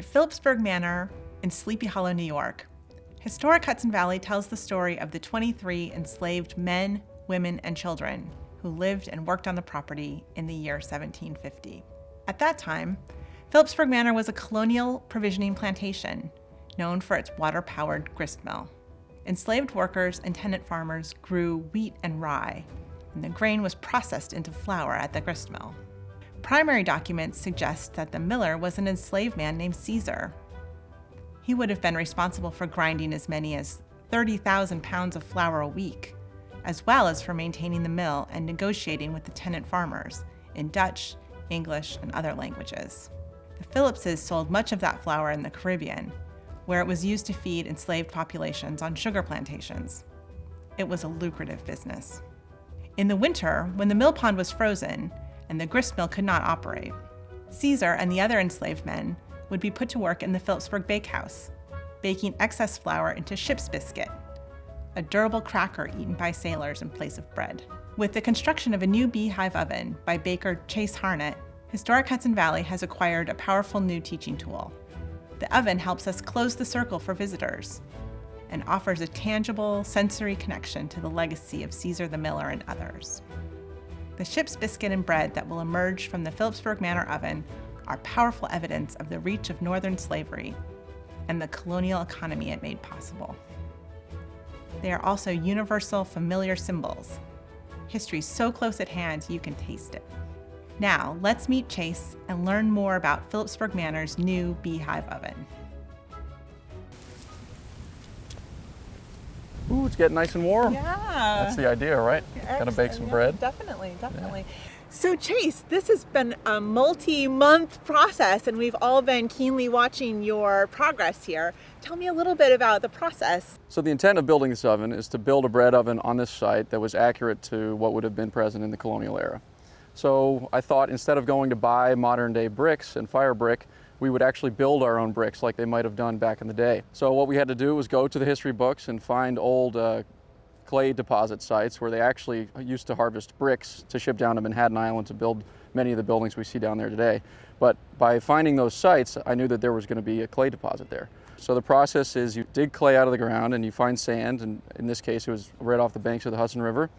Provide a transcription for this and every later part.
At Philipsburg Manor in Sleepy Hollow, New York, historic Hudson Valley tells the story of the 23 enslaved men, women, and children who lived and worked on the property in the year 1750. At that time, Philipsburg Manor was a colonial provisioning plantation known for its water-powered grist mill. Enslaved workers and tenant farmers grew wheat and rye, and the grain was processed into flour at the grist mill. Primary documents suggest that the miller was an enslaved man named Caesar. He would have been responsible for grinding as many as 30,000 pounds of flour a week, as well as for maintaining the mill and negotiating with the tenant farmers in Dutch, English, and other languages. The Phillipses sold much of that flour in the Caribbean, where it was used to feed enslaved populations on sugar plantations. It was a lucrative business. In the winter, when the mill pond was frozen and the grist mill could not operate, Caesar and the other enslaved men would be put to work in the Philipsburg bakehouse, baking excess flour into ship's biscuit, a durable cracker eaten by sailors in place of bread. With the construction of a new Beehive oven by baker Chase Harnett, historic Hudson Valley has acquired a powerful new teaching tool. The oven helps us close the circle for visitors and offers a tangible, sensory connection to the legacy of Caesar the Miller and others. The ship's biscuit and bread that will emerge from the Philipsburg Manor oven are powerful evidence of the reach of Northern slavery and the colonial economy it made possible. They are also universal, familiar symbols. History so close at hand you can taste it. Now, let's meet Chase and learn more about Philipsburg Manor's new Beehive oven. Ooh, it's getting nice and warm. Yeah. That's the idea, right? Gonna bake some bread. Definitely. Yeah. So Chase, this has been a multi-month process and we've all been keenly watching your progress here. Tell me a little bit about the process. So the intent of building this oven is to build a bread oven on this site that was accurate to what would have been present in the colonial era. So I thought instead of going to buy modern day bricks and fire brick, we would actually build our own bricks like they might have done back in the day. So what we had to do was go to the history books and find old clay deposit sites where they actually used to harvest bricks to ship down to Manhattan Island to build many of the buildings we see down there today. But by finding those sites, I knew that there was going to be a clay deposit there. So the process is you dig clay out of the ground and you find sand, and in this case it was right off the banks of the Hudson River,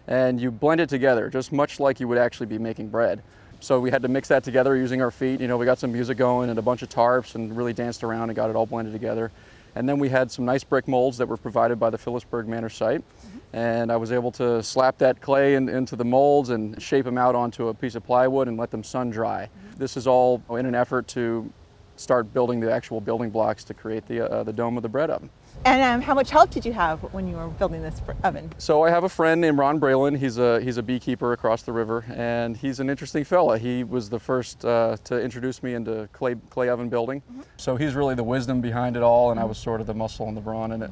and you blend it together, just much like you would actually be making bread. So we had to mix that together using our feet. You know, we got some music going and a bunch of tarps and really danced around and got it all blended together. And then we had some nice brick molds that were provided by the Philipsburg Manor site. And I was able to slap that clay into the molds and shape them out onto a piece of plywood and let them sun dry. This is all in an effort to start building the actual building blocks to create the dome of the bread oven. And how much help did you have when you were building this oven? So I have a friend named Ron Braylon. He's a beekeeper across the river, and he's an interesting fella. He was the first to introduce me into clay oven building. So he's really the wisdom behind it all, and I was sort of the muscle and the brawn in it.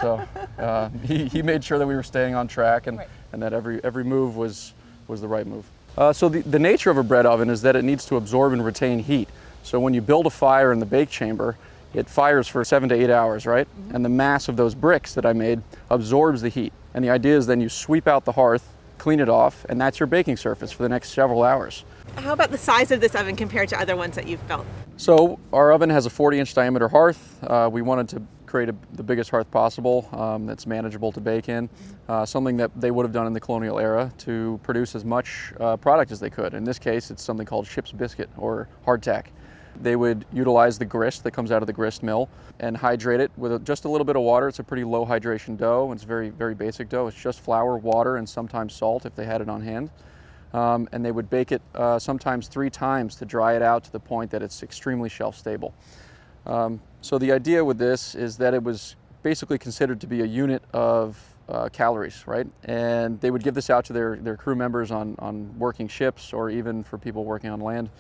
So he made sure that we were staying on track and that every move was the right move. So the nature of a bread oven is that it needs to absorb and retain heat. So when you build a fire in the bake chamber, it fires for 7 to 8 hours, right? And the mass of those bricks that I made absorbs the heat. And the idea is then you sweep out the hearth, clean it off, and that's your baking surface for the next several hours. How about the size of this oven compared to other ones that you've built? So our oven has a 40-inch diameter hearth. We wanted to create the biggest hearth possible that's manageable to bake in, something that they would have done in the colonial era to produce as much product as they could. In this case, it's something called ship's biscuit or hardtack. They would utilize the grist that comes out of the grist mill and hydrate it with just a little bit of water. It's a pretty low hydration dough. It's very, very basic dough. It's just flour, water, and sometimes salt if they had it on hand. And they would bake it sometimes 3 times to dry it out to the point that it's extremely shelf stable. So the idea with this is that it was basically considered to be a unit of calories, right? And they would give this out to their crew members on working ships or even for people working on land.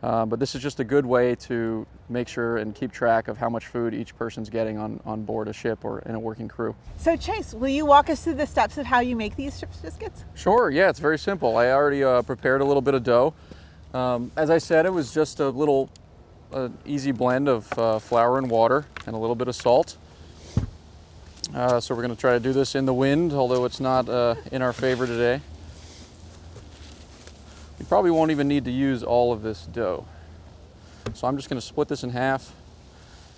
But this is just a good way to make sure and keep track of how much food each person's getting on board a ship or in a working crew. So Chase, will you walk us through the steps of how you make these ship's biscuits? Sure, yeah, it's very simple. I already prepared a little bit of dough. As I said, it was just a little easy blend of flour and water and a little bit of salt. So we're going to try to do this in the wind, although it's not in our favor today. You probably won't even need to use all of this dough. So I'm just going to split this in half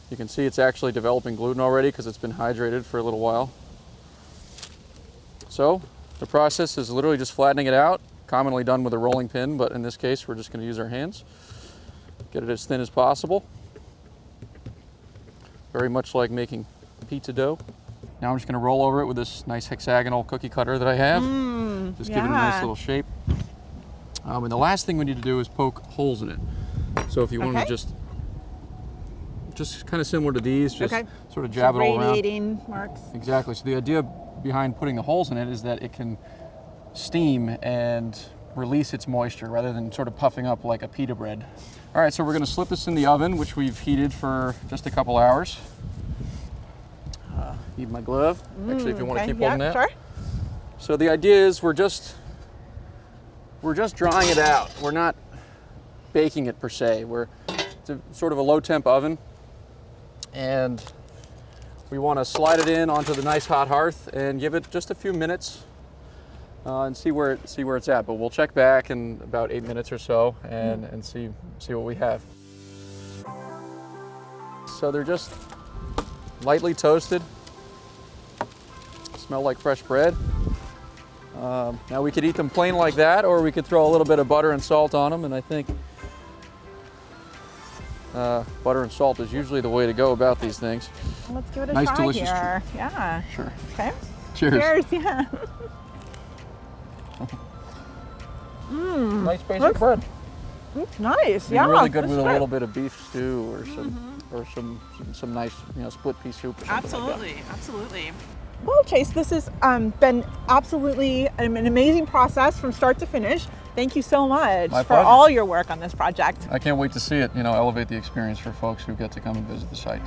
You can see it's actually developing gluten already because it's been hydrated for a little while. So the process is literally just flattening it out, commonly done with a rolling pin, but in this case we're just going to use our hands. Get it as thin as possible. Very much like making pizza dough. Now I'm just going to roll over it with this nice hexagonal cookie cutter that I have. Just give it a nice little shape. And the last thing we need to do is poke holes in it. So if you want to just kind of similar to these, just sort of jab it all around. Radiating marks. Exactly. So the idea behind putting the holes in it is that it can steam and release its moisture rather than sort of puffing up like a pita bread. All right, so we're going to slip this in the oven, which we've heated for just a couple hours. Need my glove. Actually, if you want to keep holding that. Sure. So the idea is we're just drying it out. We're not baking it per se. It's sort of a low temp oven, and we want to slide it in onto the nice hot hearth and give it just a few minutes and see where it's at. But we'll check back in about 8 minutes or so and see what we have. So they're just lightly toasted. Smell like fresh bread. Now we could eat them plain like that, or we could throw a little bit of butter and salt on them, and I think butter and salt is usually the way to go about these things. Let's give it a nice, try delicious here. Yeah. Sure. Okay. Cheers. Cheers, yeah. Nice basic bread. It's nice, Be really good with a little bit of beef stew or some nice, split pea soup or something like that. Absolutely. Well, Chase, this has been absolutely an amazing process from start to finish. Thank you so much for all your work on this project. I can't wait to see it, elevate the experience for folks who get to come and visit the site.